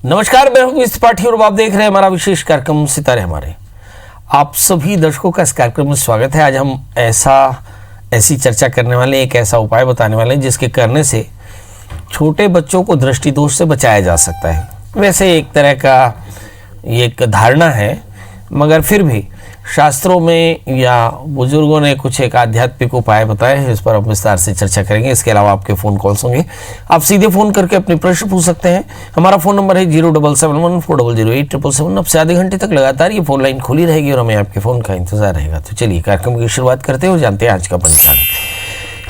नमस्कार, मैं हूं त्रिपाठी और आप देख रहे हैं हमारा विशेष कार्यक्रम सितारे हमारे। आप सभी दर्शकों का इस कार्यक्रम में स्वागत है। आज हम ऐसी चर्चा करने वाले, एक ऐसा उपाय बताने वाले हैं जिसके करने से छोटे बच्चों को दृष्टि दोष से बचाया जा सकता है। वैसे एक तरह का ये एक धारणा है, मगर फिर भी शास्त्रों में या बुजुर्गों ने कुछ एक आध्यात्मिक उपाय बताए हैं, इस पर हम विस्तार से चर्चा करेंगे। इसके अलावा आपके फ़ोन कॉल्स होंगे, आप सीधे फ़ोन करके अपने प्रश्न पूछ सकते हैं। हमारा फ़ोन नंबर है 0771400877। अब से आधे घंटे तक लगातार ये फ़ोन लाइन खुली रहेगी और हमें आपके फ़ोन का इंतजार रहेगा। तो चलिए कार्यक्रम की शुरुआत करते हैं और जानते हैं आज का पंचांग।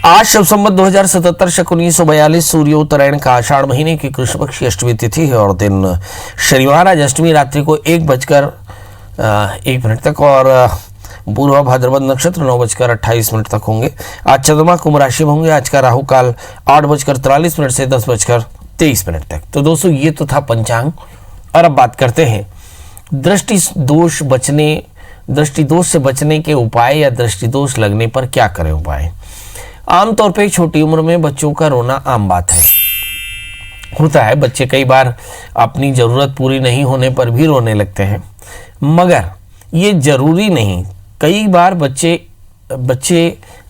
आज शब संवत 2077 शक 1942 सूर्योत्तरायण का आषाढ़ महीने की कृष्ण पक्ष की अष्टमी तिथि है और दिन शनिवार। आज अष्टमी रात्रि को 1:01 तक और पूर्वा भाद्रपद नक्षत्र 9:28 तक होंगे। आज चंद्रमा कुंभ राशि में होंगे। आज का राहु काल 8:43 से 10:23 तक। तो दोस्तों ये तो था पंचांग, और अब बात करते हैं दृष्टि दोष से बचने के उपाय या दृष्टि दोष लगने पर क्या करें उपाय। आमतौर पर छोटी उम्र में बच्चों का रोना आम बात है, होता है। बच्चे कई बार अपनी ज़रूरत पूरी नहीं होने पर भी रोने लगते हैं, मगर ये जरूरी नहीं। कई बार बच्चे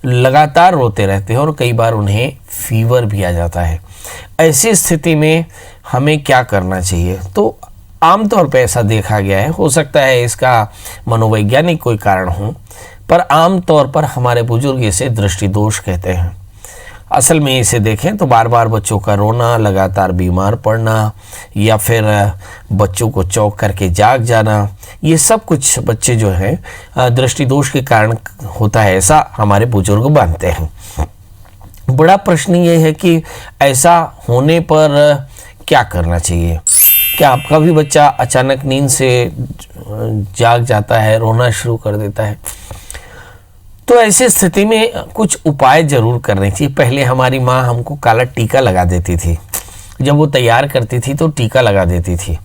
लगातार रोते रहते हैं और कई बार उन्हें फीवर भी आ जाता है। ऐसी स्थिति में हमें क्या करना चाहिए? तो आमतौर पे ऐसा देखा गया है, हो सकता है इसका मनोवैज्ञानिक कोई कारण हो, पर आमतौर पर हमारे बुजुर्ग इसे दृष्टि दोष कहते हैं। असल में इसे देखें तो बार बार बच्चों का रोना, लगातार बीमार पड़ना या फिर बच्चों को चौंक करके जाग जाना, ये सब कुछ बच्चे जो हैं दृष्टि दोष के कारण होता है, ऐसा हमारे बुजुर्ग मानते हैं। बड़ा प्रश्न ये है कि ऐसा होने पर क्या करना चाहिए। क्या आपका भी बच्चा अचानक नींद से जाग जाता है, रोना शुरू कर देता है? तो ऐसी स्थिति में कुछ उपाय जरूर करने चाहिए। पहले हमारी माँ हमको काला टीका लगा देती थी, जब वो तैयार करती थी तो टीका लगा देती थी।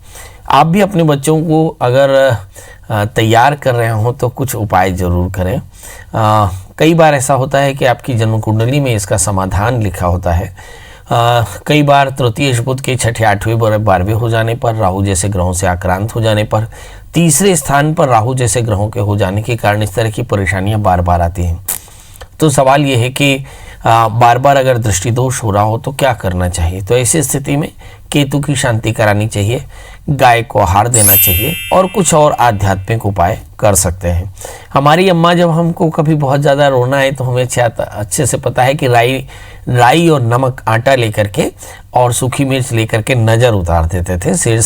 आप भी अपने बच्चों को अगर तैयार कर रहे हो तो कुछ उपाय जरूर करें। कई बार ऐसा होता है कि आपकी जन्म कुंडली में इसका समाधान लिखा होता है। कई बार तृतीय बुध के 6ठे 8वें 12वें हो जाने पर, राहु जैसे ग्रहों से आक्रांत हो जाने पर, तीसरे स्थान पर राहु जैसे ग्रहों के हो जाने के कारण इस तरह की परेशानियां बार बार आती हैं। तो सवाल ये है कि बार बार अगर दृष्टि दोष हो रहा हो तो क्या करना चाहिए। तो ऐसी स्थिति में केतु की शांति करानी चाहिए, गाय को आहार देना चाहिए और कुछ और आध्यात्मिक उपाय कर सकते हैं। हमारी अम्मा जब हमको कभी बहुत ज़्यादा रोना है तो हमें अच्छे से पता है कि राई और नमक आटा लेकर के और सूखी मिर्च लेकर के नज़र उतार देते थे, सिर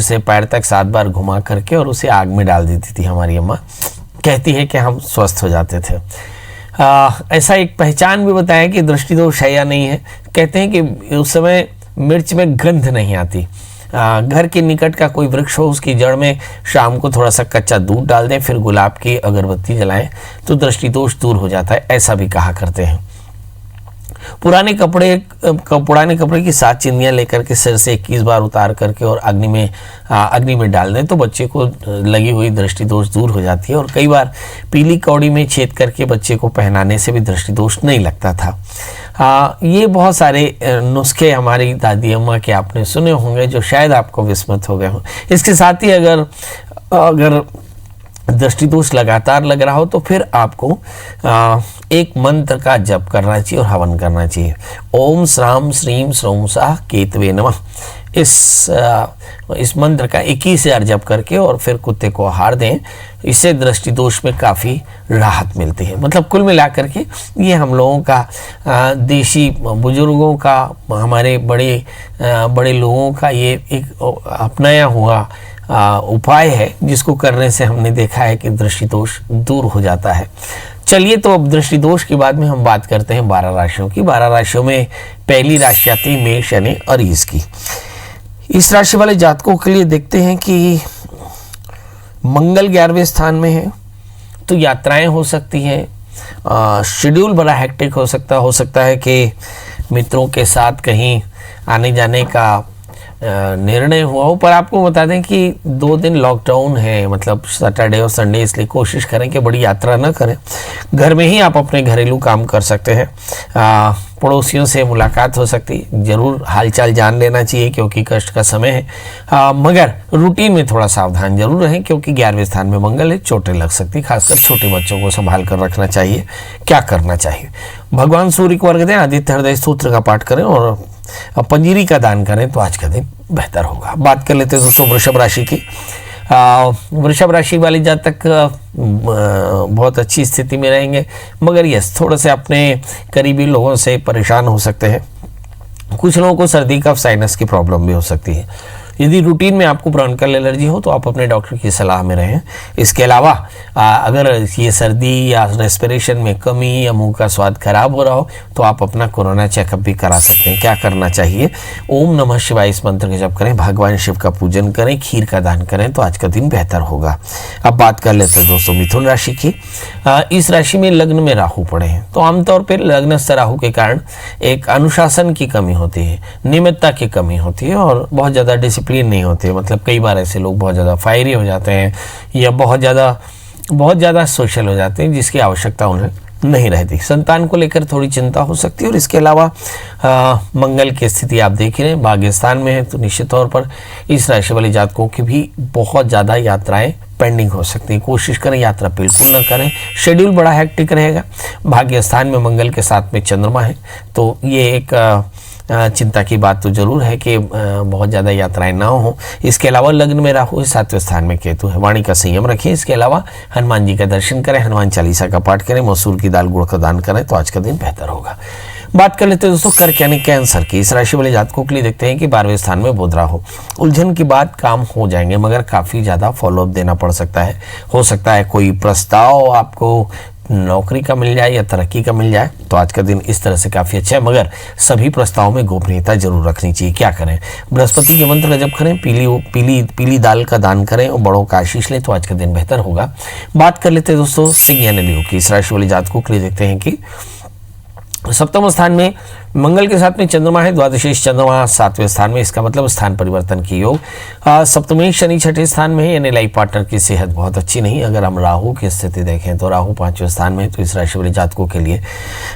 से पैर तक 7 बार घुमा करके, और उसे आग में डाल देती थी हमारी अम्मा। कहती है कि हम स्वस्थ हो जाते थे। ऐसा एक पहचान भी बताया कि दृष्टि दोष है या नहीं है। कहते हैं कि उस समय मिर्च में गंध नहीं आती। घर के निकट का कोई वृक्ष हो, उसकी जड़ में शाम को थोड़ा सा कच्चा दूध डाल दें, फिर गुलाब की अगरबत्ती जलाएं तो दृष्टि दोष दूर हो जाता है, ऐसा भी कहा करते हैं। पुराने कपड़े की 7 चिन्नियाँ लेकर के सिर से 21 बार उतार करके और अग्नि में डाल दें तो बच्चे को लगी हुई दृष्टि दोष दूर हो जाती है। और कई बार पीली कौड़ी में छेद करके बच्चे को पहनाने से भी दृष्टि दोष नहीं लगता था। ये बहुत सारे नुस्खे हमारी दादी अम्मा के आपने सुने होंगे जो शायद आपको विस्मत हो गए हों। इसके साथ ही अगर दृष्टि दोष लगातार लग रहा हो तो फिर आपको एक मंत्र का जप करना चाहिए और हवन करना चाहिए। ओम श्राम श्रीम श्रौं साह केतवे नमः। इस मंत्र का 21 जप करके और फिर कुत्ते को आहार दें। इससे दृष्टि दोष में काफ़ी राहत मिलती है। मतलब कुल मिलाकर के ये हम लोगों का देशी बुजुर्गों का, हमारे बड़े लोगों का ये एक अपनाया हुआ उपाय है जिसको करने से हमने देखा है कि दृष्टि दोष दूर हो जाता है। चलिए, तो अब दृष्टि दोष के बाद में हम बात करते हैं 12 राशियों की। 12 राशियों में पहली राशि आती है मेष यानी अरीस की। इस राशि वाले जातकों के लिए देखते हैं कि मंगल 11वें स्थान में है, तो यात्राएं हो सकती हैं। शेड्यूल बड़ा हेक्टिक हो सकता है कि मित्रों के साथ कहीं आने जाने का निर्णय हुआ हो। पर आपको बता दें कि 2 दिन लॉकडाउन है, मतलब सैटरडे और संडे, इसलिए कोशिश करें कि बड़ी यात्रा न करें। घर में ही आप अपने घरेलू काम कर सकते हैं। पड़ोसियों से मुलाकात हो सकती, जरूर हालचाल जान लेना चाहिए क्योंकि कष्ट का समय है। मगर रूटीन में थोड़ा सावधान जरूर रहें क्योंकि 11वें स्थान में मंगल है, चोटें लग सकती, खासकर छोटे बच्चों को संभाल कर रखना चाहिए। क्या करना चाहिए? भगवान सूर्य को अर्घ्य दें, आदित्य हृदय सूत्र का पाठ करें और पंजीरी का दान करें तो आज का दिन बेहतर होगा। बात कर लेते हैं दोस्तों वृषभ राशि की। वृषभ राशि वाले जातक बहुत अच्छी स्थिति में रहेंगे, मगर यस थोड़े से अपने करीबी लोगों से परेशान हो सकते हैं। कुछ लोगों को सर्दी कफ साइनस की प्रॉब्लम भी हो सकती है। यदि रूटीन में आपको ब्रोंकल एलर्जी हो तो आप अपने डॉक्टर की सलाह में रहें। इसके अलावा अगर ये सर्दी या रेस्पिरेशन में कमी या मुंह का स्वाद खराब हो रहा हो तो आप अपना कोरोना चेकअप भी करा सकते हैं। क्या करना चाहिए? ओम नमः शिवाय इस मंत्र का जप करें, भगवान शिव का पूजन करें, खीर का दान करें तो आज का दिन बेहतर होगा। अब बात कर लेते हैं दोस्तों मिथुन राशि की। इस राशि में लग्न में राहु पड़े हैं तो आमतौर पर लग्नस्थ राहु के कारण एक अनुशासन की कमी होती है, नियमितता की कमी होती है और बहुत ज़्यादा डिसिप्लिन नहीं होते। मतलब कई बार ऐसे लोग बहुत ज़्यादा फायरी हो जाते हैं या बहुत ज़्यादा सोशल हो जाते हैं जिसकी आवश्यकता उन्हें नहीं रहती। संतान को लेकर थोड़ी चिंता हो सकती है और इसके अलावा मंगल की स्थिति आप देख रहे हैं भाग्य स्थान में है तो निश्चित तौर पर इस राशि वाले जातकों की भी बहुत ज़्यादा यात्राएं पेंडिंग हो सकती है। कोशिश करें यात्रा बिल्कुल ना करें, शेड्यूल बड़ा हेक्टिक रहेगा। भाग्य स्थान में मंगल के साथ में चंद्रमा है तो ये एक चिंता की बात तो जरूर है कि बहुत ज़्यादा यात्राएं ना हो। इसके अलावा लग्न में राहु 7वें स्थान में केतु है, वाणी का संयम रखें। इसके अलावा हनुमान जी का दर्शन करें, हनुमान चालीसा का पाठ करें, मसूर की दाल गुड़ का दान करें तो आज का दिन बेहतर होगा। बात कर लेते हैं दोस्तों कर्क यानी कैंसर की। इस राशि वाले जातकों के लिए देखते हैं कि 12वें स्थान में बुध राहु, उलझन की बात काम हो जाएंगे मगर काफ़ी ज़्यादा फॉलोअप देना पड़ सकता है। हो सकता है कोई प्रस्ताव आपको नौकरी का मिल जाए या तरक्की का मिल जाए तो आज का दिन इस तरह से काफ़ी अच्छा है, मगर सभी प्रस्तावों में गोपनीयता जरूर रखनी चाहिए। क्या करें? बृहस्पति के मंत्र का जप करें, पीली दाल का दान करें और बड़ों का आशीष लें तो आज का दिन बेहतर होगा। बात कर लेते हैं दोस्तों सिंह यानी लियो की। इस राशि वाले जातकों के लिए देखते हैं कि 7वें स्थान में मंगल के साथ में चंद्रमा है, द्वादशीश चंद्रमा 7वें स्थान में, इसका मतलब स्थान परिवर्तन की योग। सप्तमी शनि 6ठे स्थान में है यानी लाइफ पार्टनर की सेहत बहुत अच्छी नहीं। अगर हम राहु की स्थिति देखें तो राहु 5वें स्थान में है तो इस राशि वाले जातकों के लिए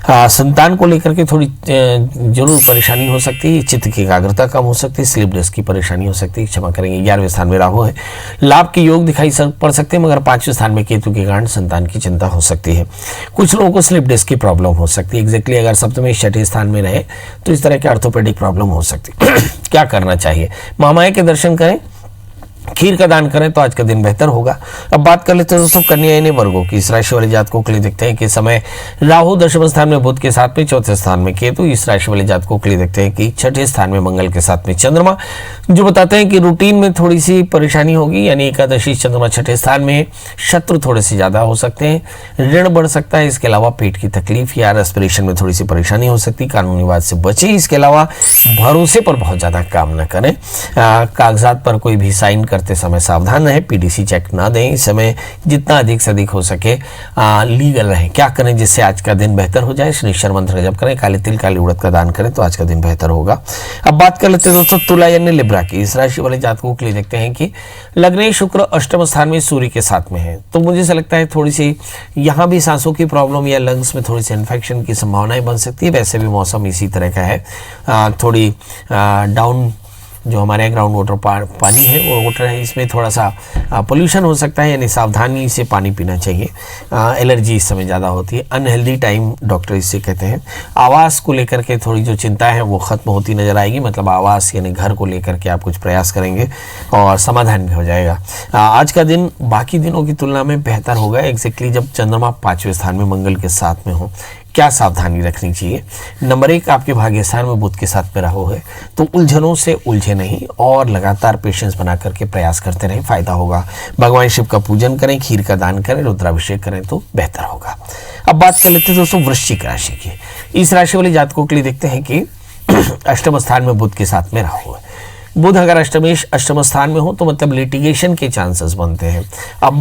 संतान को लेकर के थोड़ी जरूर परेशानी हो सकती है। चित्त की एकाग्रता कम हो सकती है, स्लीप डिस्क की परेशानी हो सकती है, क्षमा करेंगे। 11वें स्थान में राहु है, लाभ के योग दिखाई पड़ सकते हैं मगर 5वें स्थान में केतु के कारण संतान की चिंता हो सकती है। कुछ लोगों को स्लीप डिस्क की प्रॉब्लम हो सकती है। एग्जैक्टली अगर सप्तमी 6ठे स्थान में रहे तो इस तरह के ऑर्थोपेडिक प्रॉब्लम हो सकती है। क्या करना चाहिए? महामाया के दर्शन करें, खीर का दान करें तो आज का दिन बेहतर होगा। अब बात कर लेते हैं दोस्तों कन्या यानी वर्गों की। इस राशि वाले जातकों के लिए देखते हैं कि समय राहु 10वें स्थान में बुध के साथ में, 4थे स्थान में केतु। इस राशि वाले जातकों के लिए देखते हैं कि 6ठे स्थान में मंगल के साथ में चंद्रमा, जो बताते हैं कि रूटीन में थोड़ी सी परेशानी होगी यानी एकादशी चंद्रमा 6ठे स्थान में, शत्रु थोड़े से ज़्यादा हो सकते हैं, ऋण बढ़ सकता है। इसके अलावा पेट की तकलीफ या रेस्पिरेशन में थोड़ी सी परेशानी हो सकती है, कानूनी विवाद से बचें। इसके अलावा भरोसे पर बहुत ज़्यादा काम न करें, कागजात पर कोई भी साइन करते समय सावधान रहें, पीडीसी चेक ना दें। इस समय जितना अधिक से अधिक हो सके लीगल रहें। क्या करें जिससे आज का दिन बेहतर हो जाए? शनिश्चर मंत्र का जप करें, काले तिल काली उड़द का दान करें तो आज का दिन बेहतर होगा। अब बात कर लेते हैं दोस्तों तुला यानी लिब्रा की। इस राशि वाले जातकों के लिए देखते हैं कि लग्न शुक्र 8वें स्थान में सूर्य के साथ में है तो मुझे ऐसा लगता है थोड़ी सी यहाँ भी सांसों की प्रॉब्लम या लंग्स में थोड़ी सी इन्फेक्शन की संभावनाएं बन सकती है। वैसे भी मौसम इसी तरह का है, थोड़ी डाउन जो हमारे ग्राउंड वाटर पानी है वो वाटर है, इसमें थोड़ा सा पोल्यूशन हो सकता है यानी सावधानी से पानी पीना चाहिए। एलर्जी इस समय ज़्यादा होती है, अनहेल्दी टाइम डॉक्टर इससे कहते हैं। आवास को लेकर के थोड़ी जो चिंता है वो ख़त्म होती नज़र आएगी, मतलब आवास यानी घर को लेकर के आप कुछ प्रयास करेंगे और समाधान भी हो जाएगा। आज का दिन बाकी दिनों की तुलना में बेहतर होगा। एग्जैक्टली जब चंद्रमा 5वें स्थान में मंगल के साथ में हो क्या सावधानी रखनी चाहिए? नंबर 1, आपके भाग्य स्थान में बुध के साथ में राहु है तो उलझनों से उलझे नहीं और लगातार पेशेंस बना करके प्रयास करते रहें, फायदा होगा। भगवान शिव का पूजन करें, खीर का दान करें, रुद्राभिषेक करें तो बेहतर होगा। अब बात कर लेते हैं दोस्तों वृश्चिक राशि की। इस राशि वाले जातकों के लिए देखते हैं कि 8वें स्थान में बुध के साथ में राहु है, बुध अगर अष्टम स्थान में हो तो मतलब लिटिगेशन के चांसेस बनते हैं। अब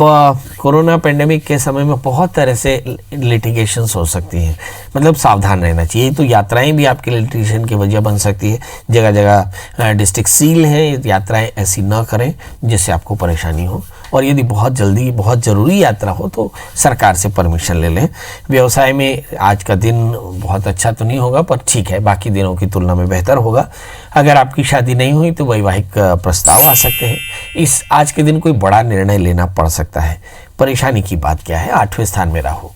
कोरोना पेंडेमिक के समय में बहुत तरह से लिटिगेशंस हो सकती हैं, मतलब सावधान रहना चाहिए। तो यात्राएं भी आपके लिटिगेशन की वजह बन सकती है। जगह जगह डिस्ट्रिक्ट सील है, यात्राएं ऐसी ना करें जिससे आपको परेशानी हो। और यदि बहुत जल्दी बहुत ज़रूरी यात्रा हो तो सरकार से परमिशन ले लें। व्यवसाय में आज का दिन बहुत अच्छा तो नहीं होगा, पर ठीक है, बाकी दिनों की तुलना में बेहतर होगा। अगर आपकी शादी नहीं हुई तो वैवाहिक प्रस्ताव आ सकते हैं। इस आज के दिन कोई बड़ा निर्णय लेना पड़ सकता है। परेशानी की बात क्या है, 8वें स्थान में राहु।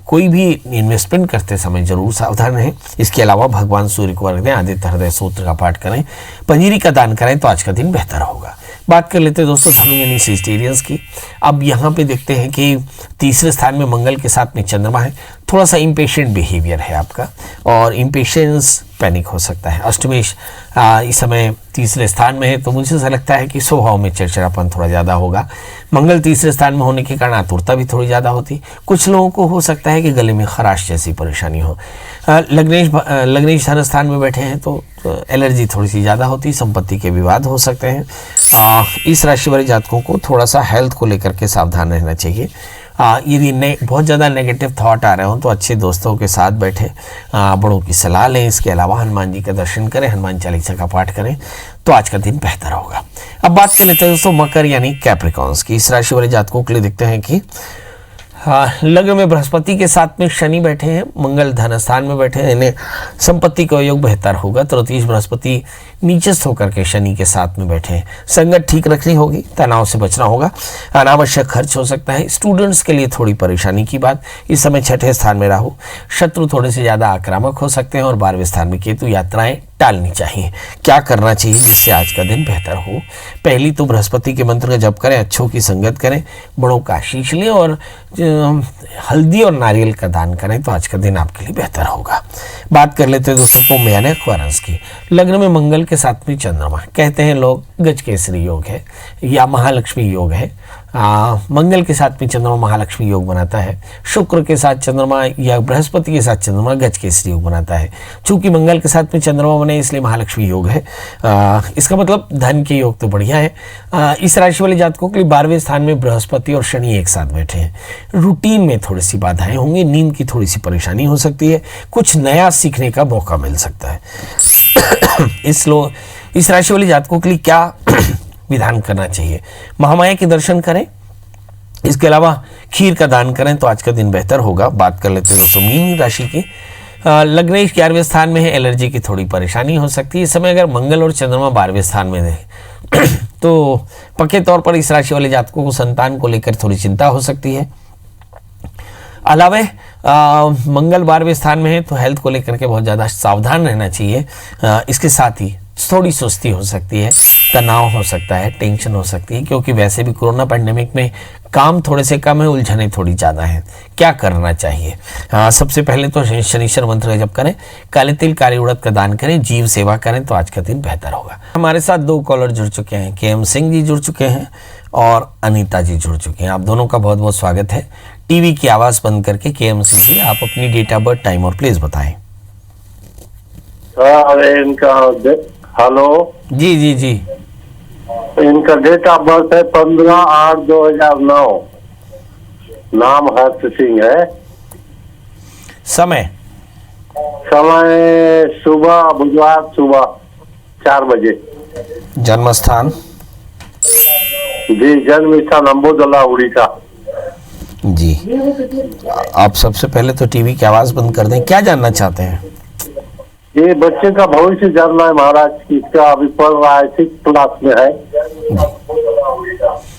कोई भी इन्वेस्टमेंट करते समय जरूर सावधान रहें। इसके अलावा भगवान सूर्य को अर्घ्य दें, आदित्य हृदय सूत्र का पाठ करें, पंजीरी का दान करें तो आज का दिन बेहतर होगा। बात कर लेते हैं दोस्तों धनु यानी सिस्टेरियंस की। अब यहाँ पे देखते हैं कि तीसरे स्थान में मंगल के साथ में चंद्रमा है। थोड़ा सा इम्पेशेंट बिहेवियर है आपका और इम्पेशेंस पैनिक हो सकता है। अष्टमेश इस समय तीसरे स्थान में है तो मुझे ऐसा लगता है कि स्वभाव में चिड़चिड़ापन थोड़ा ज़्यादा होगा। मंगल तीसरे स्थान में होने के कारण आतुरता भी थोड़ी ज़्यादा होती। कुछ लोगों को हो सकता है कि गले में खराश जैसी परेशानी हो। लग्नेश धन स्थान में बैठे हैं तो एलर्जी थोड़ी सी ज़्यादा होती। संपत्ति के विवाद हो सकते हैं। इस राशि वाले जातकों को थोड़ा सा हेल्थ को लेकर के सावधान रहना चाहिए। यदि बहुत ज़्यादा नेगेटिव थॉट आ रहे हो तो अच्छे दोस्तों के साथ बैठे बड़ों की सलाह लें। इसके अलावा हनुमान जी का दर्शन करें, हनुमान चालीसा का पाठ करें तो आज का दिन बेहतर होगा। अब बात कर लेते हैं दोस्तों मकर यानी कैप्रिकॉन्स की। इस राशि वाले जातकों के लिए देखते हैं कि लग्न में बृहस्पति के साथ में शनि बैठे हैं, मंगल धन स्थान में बैठे हैं, इन्हें संपत्ति का योग बेहतर होगा। तृतीय बृहस्पति नीचस्थ होकर के शनि के साथ में बैठे हैं। संगत ठीक रखनी होगी, तनाव से बचना होगा, अनावश्यक खर्च हो सकता है। स्टूडेंट्स के लिए थोड़ी परेशानी की बात। इस समय 6ठे स्थान में राहु, शत्रु थोड़े से ज़्यादा आक्रामक हो सकते हैं। और 12वें स्थान में केतु, यात्राएं टालनी चाहिए। क्या करना चाहिए जिससे आज का दिन बेहतर हो? पहली तो बृहस्पति के मंत्र का जप करें, अच्छों की संगत करें, बड़ों का आशीष लें और हल्दी और नारियल का दान करें तो आज का दिन आपके लिए बेहतर होगा। बात कर लेते हैं दोस्तों कुंभ यानी एक्वारियस की। लग्न में मंगल के साथ में चंद्रमा, कहते हैं लोग गजकेसरी योग है या महालक्ष्मी योग है। मंगल के साथ में चंद्रमा महालक्ष्मी योग बनाता है। शुक्र के साथ चंद्रमा या बृहस्पति के साथ चंद्रमा गजकेसरी योग बनाता है। चूंकि मंगल के साथ में चंद्रमा बने इसलिए महालक्ष्मी योग है। इसका मतलब धन के योग तो बढ़िया है। इस राशि वाले जातकों के लिए 12वें स्थान में बृहस्पति और शनि एक साथ बैठे हैं। रूटीन में थोड़ी सी बाधाएं होंगी, नींद की थोड़ी सी परेशानी हो सकती है, कुछ नया सीखने का मौका मिल सकता है। इस राशि वाले जातकों के लिए क्या विधान करना चाहिए? महामाया के दर्शन करें, इसके अलावा खीर का दान करें तो आज का दिन बेहतर होगा। बात कर लेते हैं दोस्तों मीन राशि की। लग्नेश 11वें स्थान में है, एलर्जी की थोड़ी परेशानी हो सकती है। इस समय अगर मंगल और चंद्रमा 12वें स्थान में रहे तो पक्के तौर पर इस राशि वाले जातकों को संतान को लेकर थोड़ी चिंता हो सकती है। अलावे मंगल 12वें स्थान में है तो हेल्थ को लेकर के बहुत ज़्यादा सावधान रहना चाहिए। इसके साथ ही थोड़ी सुस्ती हो सकती है, तनाव हो सकता है, टेंशन हो सकती है, क्योंकि वैसे भी कोरोना पैंडेमिक में काम थोड़े से कम है, उलझने थोड़ी ज़्यादा हैं। क्या करना चाहिए? सबसे पहले तो शनिश्चर मंत्र का जप करें, काले तिल काली उड़द का दान करें, जीव सेवा करें तो आज का दिन बेहतर होगा। हमारे साथ 2 कॉलर जुड़ चुके हैं, KM सिंह जी जुड़ चुके हैं और अनीता जी जुड़ चुके हैं। आप दोनों का बहुत बहुत स्वागत है। टीवी की आवाज़ बंद करके KM सिंह जी आप अपनी डेट ऑफ बर्थ, टाइम और प्लेस बताएं। हेलो जी जी जी, इनका डेट ऑफ बर्थ है 15/8/2009। नाम हर्ष सिंह है। समय सुबह, बुधवार सुबह 4 बजे। जन्म स्थान? जी, जन्म स्थान अम्बोदला, उड़ीसा। जी, आप सबसे पहले तो टीवी की आवाज़ बंद कर दें। क्या जानना चाहते हैं? ये बच्चे का भविष्य जानना है महाराज। इसका अभी पढ़ रहा है, 6th क्लास में है।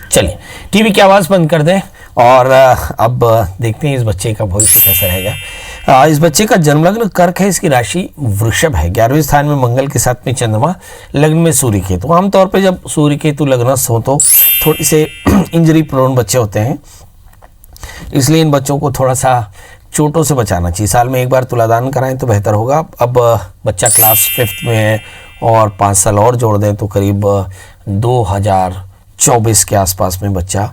चलिए टीवी की आवाज़ बंद कर दें और अब देखते हैं इस बच्चे का भविष्य कैसा रहेगा। इस बच्चे का जन्म लग्न कर्क है, इसकी राशि वृषभ है। 11वें स्थान में मंगल के साथ में चंद्रमा, लग्न में सूर्य केतु। आमतौर पे जब सूर्य केतु लग्नस्थ हो तो थोड़ी से इंजरी प्रोन बच्चे होते हैं, इसलिए इन बच्चों को थोड़ा सा चोटों से बचाना चाहिए। साल में एक बार तुलादान कराएं तो बेहतर होगा। अब बच्चा क्लास 5th में है और 5 साल और जोड़ दें तो करीब 2024 के आसपास में बच्चा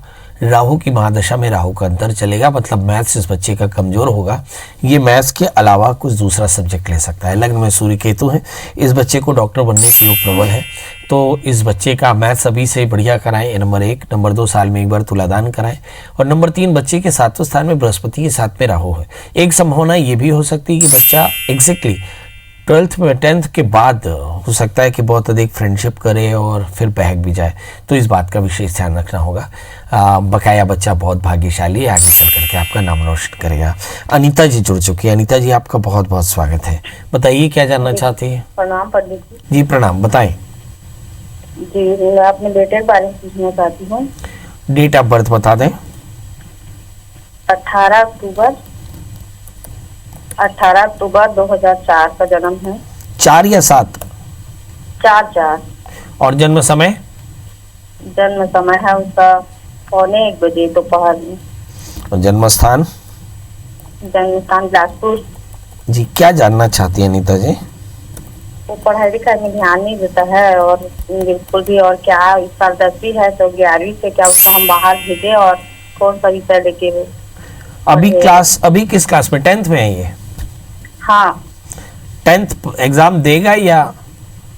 राहु की महादशा में राहु का अंतर चलेगा, मतलब मैथ्स इस बच्चे का कमजोर होगा। ये मैथ्स के अलावा कुछ दूसरा सब्जेक्ट ले सकता है। लग्न में सूर्य केतु है, इस बच्चे को डॉक्टर बनने की योग प्रबल है, तो इस बच्चे का मैथ्स अभी से बढ़िया कराएं। नंबर 1, नंबर 2 साल में एक बार तुलादान कराएं। और नंबर 3 बच्चे के 7वें स्थान में बृहस्पति के साथ में राहु है। एक संभावना ये भी हो सकती है कि बच्चा एग्जैक्टली 12th में 10th के बाद हो सकता है कि बहुत अधिक फ्रेंडशिप करे और फिर बहक भी जाए, तो इस बात का विशेष ध्यान रखना होगा। बकाया बच्चा बहुत भाग्यशाली है, आगे चल करके आपका नाम रोशन करेगा। अनीता जी जुड़ चुकी है। अनीता जी आपका बहुत बहुत स्वागत है, बताइए क्या जानना चाहती है। प्रणाम पंडित जी। जी प्रणाम, बताएं। जी मैं अपने बेटे के बारे में पूछना चाहती हूँ। डेट ऑफ बर्थ बता दें। 18 अक्टूबर 2004 का जन्म है। 4 या 7? 4। और जन्म समय? जन्म समय है उसका 1:15 बजे दोपहर में। और जन्म स्थान? जन्म स्थान बिलासपुर। जी क्या जानना चाहती है अनीता जी? वो पढ़ाई लिखाई में ध्यान नहीं देता है और बिल्कुल भी। और क्या इस साल 10वीं है तो 11वीं से क्या उसको हम बाहर भेजे और कौन सा विषय लेके वो अभी किस क्लास में? 10th में है ये? हाँ। 10th एग्जाम देगा या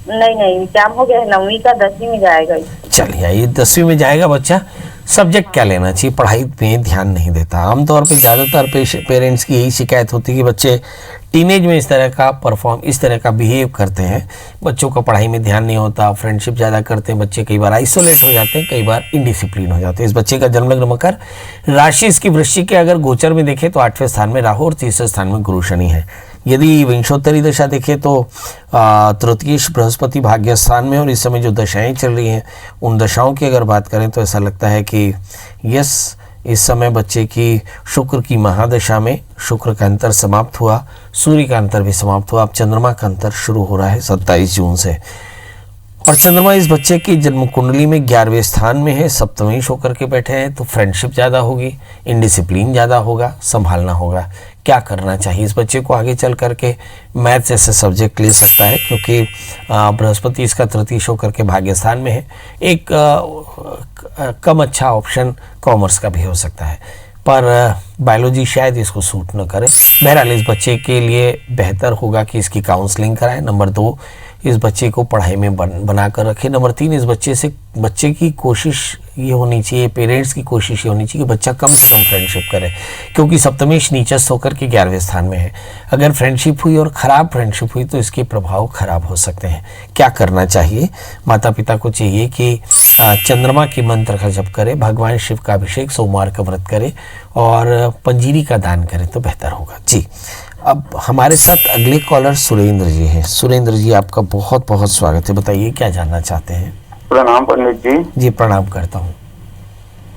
नहीं एग्जाम हो गया है, 9वीं का 10वीं में जाएगा। चलिए ये 10वीं में जाएगा बच्चा। सब्जेक्ट क्या लेना चाहिए? पढ़ाई में ध्यान नहीं देता। आमतौर पे ज़्यादातर पेरेंट्स की यही शिकायत होती है कि बच्चे टीनेज में इस तरह का बिहेव करते हैं। बच्चों का पढ़ाई में ध्यान नहीं होता, फ्रेंडशिप ज़्यादा करते हैं बच्चे, कई बार आइसोलेट हो जाते हैं, कई बार इनडिसिप्लिन हो जाते हैं। इस बच्चे का जन्म लग्न मकर, राशि इसकी वृश्चिक के अगर गोचर में देखें तो 8वें स्थान में राहु और 3रे स्थान में गुरु शनि है। यदि विंशोत्तरी दशा देखें तो तृतीयेश बृहस्पति भाग्य स्थान में, और इस समय जो दशाएं चल रही हैं उन दशाओं की अगर बात करें तो ऐसा लगता है कि यस, इस समय बच्चे की शुक्र की महादशा में शुक्र का अंतर समाप्त हुआ, सूर्य का अंतर भी समाप्त हुआ, अब चंद्रमा का अंतर शुरू हो रहा है 27 जून से। और चंद्रमा इस बच्चे की जन्म कुंडली में 11वें स्थान में है, सप्तमेश होकर के बैठे हैं, तो फ्रेंडशिप ज़्यादा होगी, इनडिसिप्लिन ज़्यादा होगा, संभालना होगा। क्या करना चाहिए इस बच्चे को? आगे चल करके मैथ्स ऐसे सब्जेक्ट ले सकता है क्योंकि बृहस्पति इसका तृतीयेश होकर के भाग्य स्थान में है। एक कम अच्छा ऑप्शन कॉमर्स का भी हो सकता है, पर बायोलॉजी शायद इसको सूट न करे। बहरहाल इस बच्चे के लिए बेहतर होगा कि इसकी काउंसलिंग कराएं। नंबर 2, इस बच्चे को पढ़ाई में बना कर रखें। नंबर 3, इस बच्चे की कोशिश ये होनी चाहिए, पेरेंट्स की कोशिश ये होनी चाहिए कि बच्चा कम से कम फ्रेंडशिप करे, क्योंकि सप्तमेश नीचस्थ होकर के 11वें स्थान में है। अगर फ्रेंडशिप हुई और ख़राब फ्रेंडशिप हुई तो इसके प्रभाव खराब हो सकते हैं। क्या करना चाहिए? माता पिता को चाहिए कि चंद्रमा के मंत्र का जप करे, भगवान शिव का अभिषेक, सोमवार का व्रत करे और पंजीरी का दान करे तो बेहतर होगा। जी, अब हमारे साथ अगले कॉलर सुरेंद्र जी हैं। सुरेंद्र जी आपका बहुत बहुत स्वागत है, बताइए क्या जानना चाहते हैं। प्रणाम पंडित जी। जी प्रणाम करता हूँ।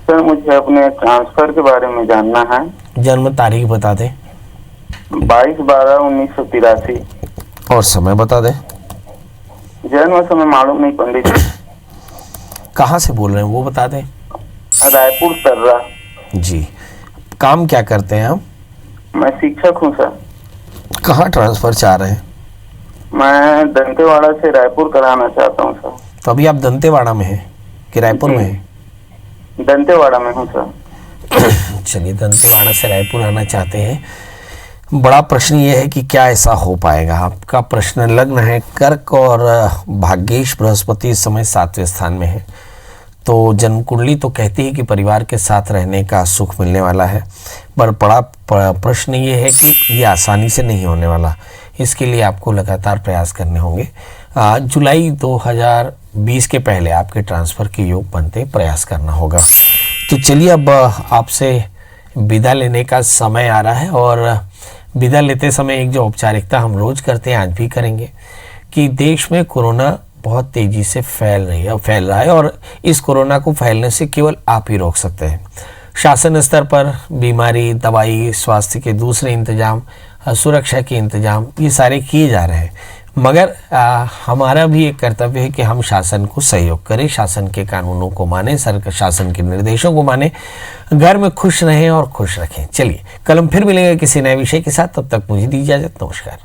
सर मुझे अपने ट्रांसफर के बारे में जानना है। जन्म तारीख बता दें। 22/12/1983। और समय बता दें। जन्म समय मालूम नहीं पंडित जी। कहाँ से बोल रहे हैं वो बता दें। रायपुर सर्रा। जी, काम क्या करते हैं आप? मैं शिक्षक हूँ सर। कहाँ ट्रांसफर चाह रहे हैं? मैं दंतेवाड़ा से रायपुर कराना चाहता हूँ सर। तो अभी आप दंतेवाड़ा में हैं कि रायपुर में हैं? दंतेवाड़ा में हूँ सर। चलिए, दंतेवाड़ा से रायपुर आना चाहते हैं। बड़ा प्रश्न ये है कि क्या ऐसा हो पाएगा। आपका प्रश्न लग्न है कर्क और भाग्येश बृहस्पति इस समय 7वें स्थान में है, तो जन्म कुंडली तो कहती है कि परिवार के साथ रहने का सुख मिलने वाला है, पर बड़ा प्रश्न ये है कि ये आसानी से नहीं होने वाला। इसके लिए आपको लगातार प्रयास करने होंगे। जुलाई 2020 के पहले आपके ट्रांसफ़र के योग बनते प्रयास करना होगा। तो चलिए, अब आपसे विदा लेने का समय आ रहा है, और विदा लेते समय एक जो औपचारिकता हम रोज़ करते हैं आज भी करेंगे कि देश में कोरोना बहुत तेज़ी से फैल रहा है और इस कोरोना को फैलने से केवल आप ही रोक सकते हैं। शासन स्तर पर बीमारी, दवाई, स्वास्थ्य के दूसरे इंतजाम, सुरक्षा के इंतजाम ये सारे किए जा रहे हैं, मगर हमारा भी एक कर्तव्य है कि हम शासन को सहयोग करें, शासन के कानूनों को माने, शासन के निर्देशों को माने, घर में खुश रहें और खुश रखें। चलिए, कल हम फिर मिलेंगे किसी नए विषय के साथ। तब तक मुझे दीजिए इजाजत। नमस्कार।